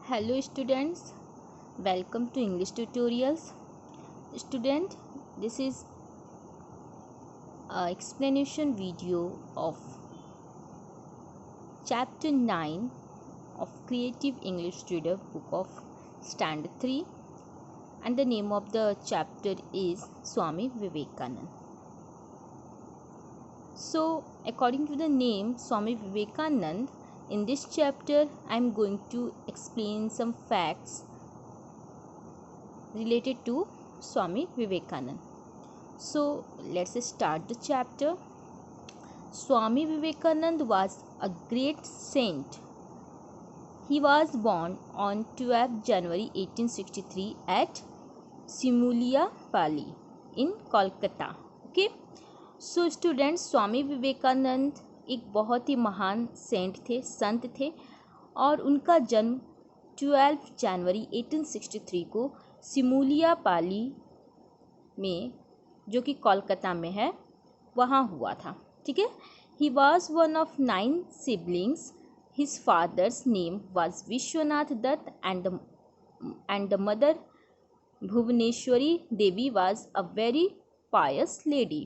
Hello students, welcome to English tutorials. Student, this is a explanation video of chapter 9 of Creative English Reader book of Standard 3, and the name of the chapter is Swami Vivekanand. So according to the name Swami Vivekanand, in this chapter I am going to explain some facts related to Swami Vivekanand. So let's start the chapter. Swami Vivekanand was a great saint. He was born on 12 January 1863 at Simulia-Pali in Kolkata. Okay. So students, Swami Vivekananda एक बहुत ही महान Saint थे, संत थे, और उनका जन्म 12 जनवरी 1863 को सिमुलिया-पाली में, जो कि कोलकाता में है, वहाँ हुआ था. ठीक है. He was one of 9 siblings. His father's name was Vishwanath Datta and the mother Bhuvaneshwari Devi was a very pious lady.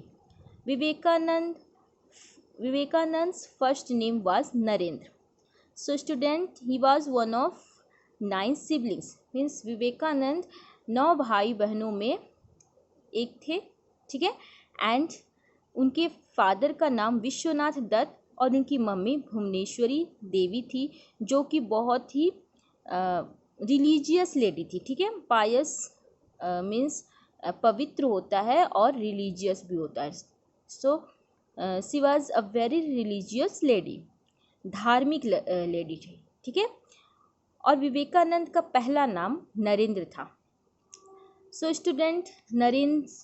Vivekanand's first name was Narendra. So student, he was one of 9 siblings. Means Vivekananda 9 भाई बहनों में एक थे. ठीक है. एंड उनके father का नाम विश्वनाथ दत्त और उनकी मम्मी भुवनेश्वरी देवी थी, जो कि बहुत ही रिलीजियस लेडी थी. ठीक है. पायस मीन्स पवित्र होता है और रिलीजियस भी होता है. So she was a very religious lady, धार्मिक लेडी थी. ठीक है. और विवेकानंद का पहला नाम नरेंद्र था. सो स्टूडेंट, नरेंद्र's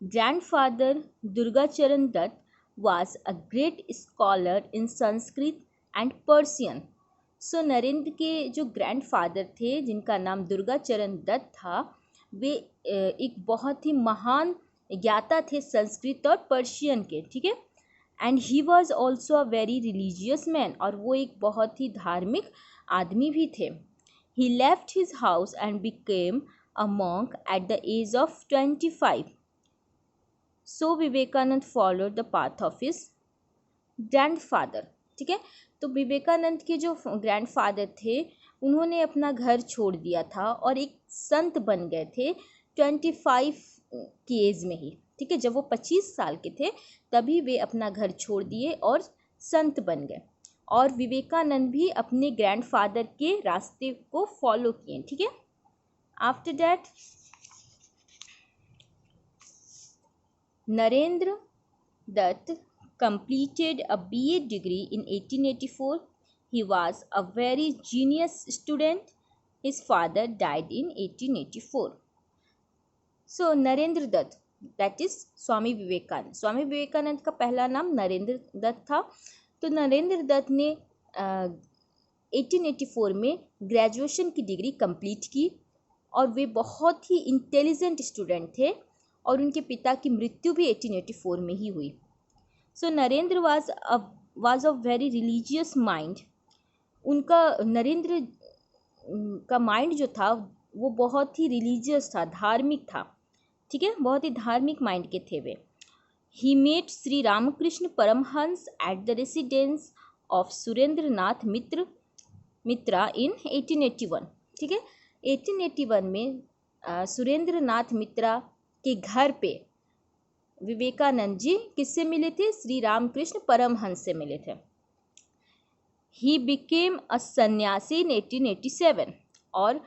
grandfather Durgacharan Datta was a great scholar in Sanskrit and Persian. So Narendra के जो ग्रैंडफादर थे, जिनका नाम दुर्गाचरण दत्त था, वे एक बहुत ही महान ज्ञाता थे संस्कृत और पर्शियन के. ठीक है. And he was also a very religious man, और वो एक बहुत ही धार्मिक आदमी भी थे. He left his house and became a monk at the age of 25. So Vivekananda followed the path of his grandfather. ठीक है. तो विवेकानंद के जो ग्रैंडफादर थे, उन्होंने अपना घर छोड़ दिया था और एक संत बन गए थे 25 की एज में ही. ठीक है. जब वो 25 साल के थे, तभी वे अपना घर छोड़ दिए और संत बन गए. और विवेकानंद भी अपने ग्रैंडफादर के रास्ते को फॉलो किए. ठीक है. After that Narendra Datta completed a BA degree in 1884. He was a very genius student. His father died in 1884. So Narendra Datta, that is Swami Vivekananda. Swami Vivekananda का पहला नाम नरेंद्र दत्त था. तो नरेंद्र दत्त ने 1884 में ग्रेजुएशन की डिग्री कंप्लीट की, और वे बहुत ही इंटेलिजेंट स्टूडेंट थे, और उनके पिता की मृत्यु भी 1884 में ही हुई. So Narendra was a very religious mind. उनका नरेंद्र का माइंड जो था, वो बहुत ही रिलीजियस था, धार्मिक था. ठीक है. बहुत ही धार्मिक माइंड के थे वे. He met Shri Ramakrishna Paramahamsa at the residence of Surendra Nath Mitra in 1881. ठीक है. 1881 में सुरेंद्र नाथ मित्रा के घर पे विवेकानंद जी किससे मिले थे? श्री रामकृष्ण परमहंस से मिले थे. ही बिकेम अ सन्यासी इन 1887. और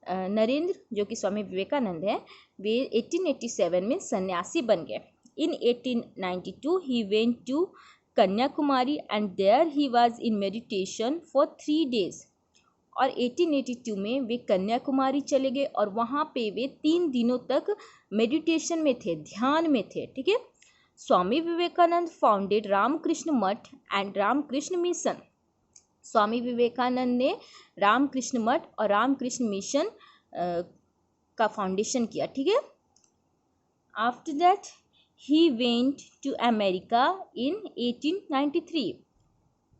नरेंद्र, जो कि स्वामी विवेकानंद हैं, वे 1887 में सन्यासी बन गए. In 1892 he went to Kanyakumari and there he was in meditation for 3 days. और 1882 में वे कन्याकुमारी चले गए, और वहाँ पे वे 3 दिनों तक मेडिटेशन में थे, ध्यान में थे. ठीक है. स्वामी विवेकानंद फाउंडेड रामकृष्ण मठ एंड रामकृष्ण मिशन. स्वामी विवेकानंद ने रामकृष्ण मठ और रामकृष्ण मिशन का फाउंडेशन किया. ठीक है. After that he went to America in 1893.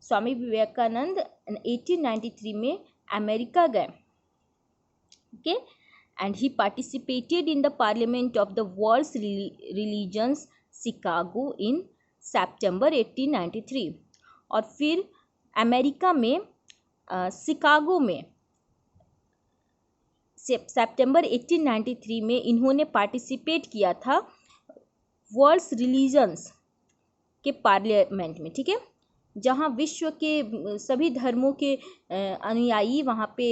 Swami Vivekananda 1893 में अमेरिका गए. ठीक है। And he participated in the parliament of the world's religions Chicago in September 1893। और फिर अमेरिका में शिकागो में सितंबर 1893 में इन्होंने पार्टिसिपेट किया था वर्ल्ड्स रिलीजन्स के पार्लियामेंट में, ठीक है, जहाँ विश्व के सभी धर्मों के अनुयायी वहाँ पे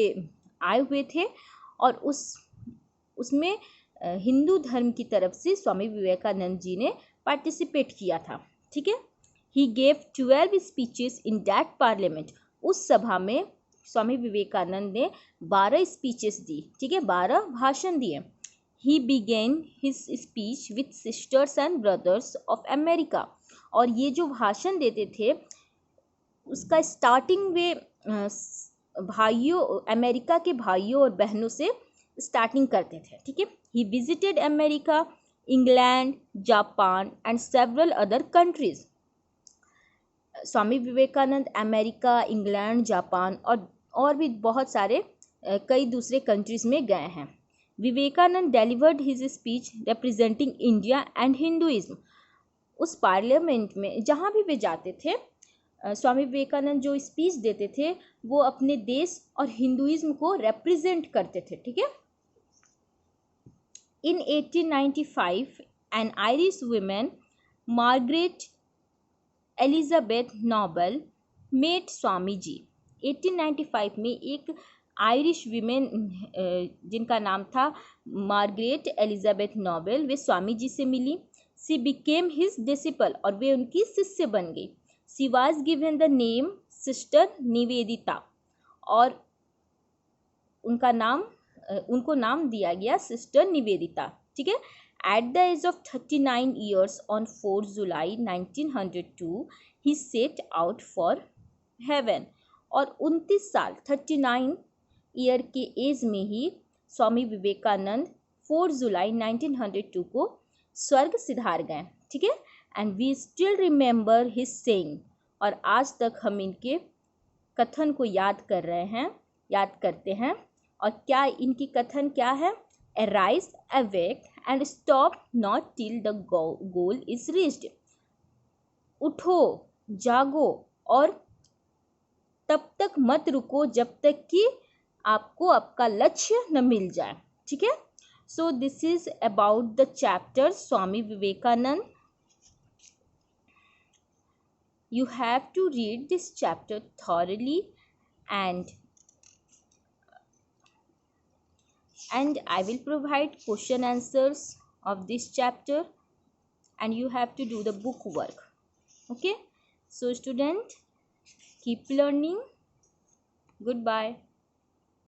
आए हुए थे। और उसमें हिंदू धर्म की तरफ से स्वामी विवेकानंद जी ने पार्टिसिपेट किया था, ठीक है। He gave 12 speeches in that parliament. उस सभा में स्वामी विवेकानंद ने 12 स्पीचेस दी, ठीक है, 12 भाषण दिए। ही begin his speech with sisters and brothers of America. और ये जो भाषण देते थे उसका स्टार्टिंग वे भाइयों, अमेरिका के भाइयों और बहनों से स्टार्टिंग करते थे, ठीक है। He visited America, England, Japan and several other countries. Swami Vivekananda America, England, Japan और भी बहुत सारे कई दूसरे कंट्रीज में गए हैं। Vivekananda delivered his speech representing India and Hinduism. उस पार्लियामेंट में जहाँ भी वे जाते थे, स्वामी विवेकानंद जो स्पीच देते थे वो अपने देश और हिंदुइज्म को रिप्रेजेंट करते थे, ठीक है। In 1895 an Irish women Margaret Elizabeth Noble met Swami ji. 1895 में एक आयरिश वीमेन जिनका नाम था मार्गरेट एलिजाबेथ नोबल, वे स्वामी जी से मिली। सी बिकेम हिज डिसिपल, और वे उनकी शिष्य बन गई। She was given the name sister Nivedita, और उनको नाम दिया गया सिस्टर निवेदिता, ठीक है। At the age of 39 years on 4 July 1902 he set out for heaven. और 29 साल 39 ईयर के एज में ही स्वामी विवेकानंद 4 जुलाई 1902 को स्वर्ग सिधार गए, ठीक है। And we still remember his saying, और आज तक हम इनके कथन को याद करते हैं। और क्या इनकी कथन क्या है? Arise, awake and stop not till the goal is reached. उठो, जागो और तब तक मत रुको जब तक कि आपको आपका लक्ष्य न मिल जाए, ठीक है। So this is about the chapter Swami Vivekananda. You have to read this chapter thoroughly, and I will provide question answers of this chapter, and you have to do the book work. Okay, so student, keep learning. Goodbye.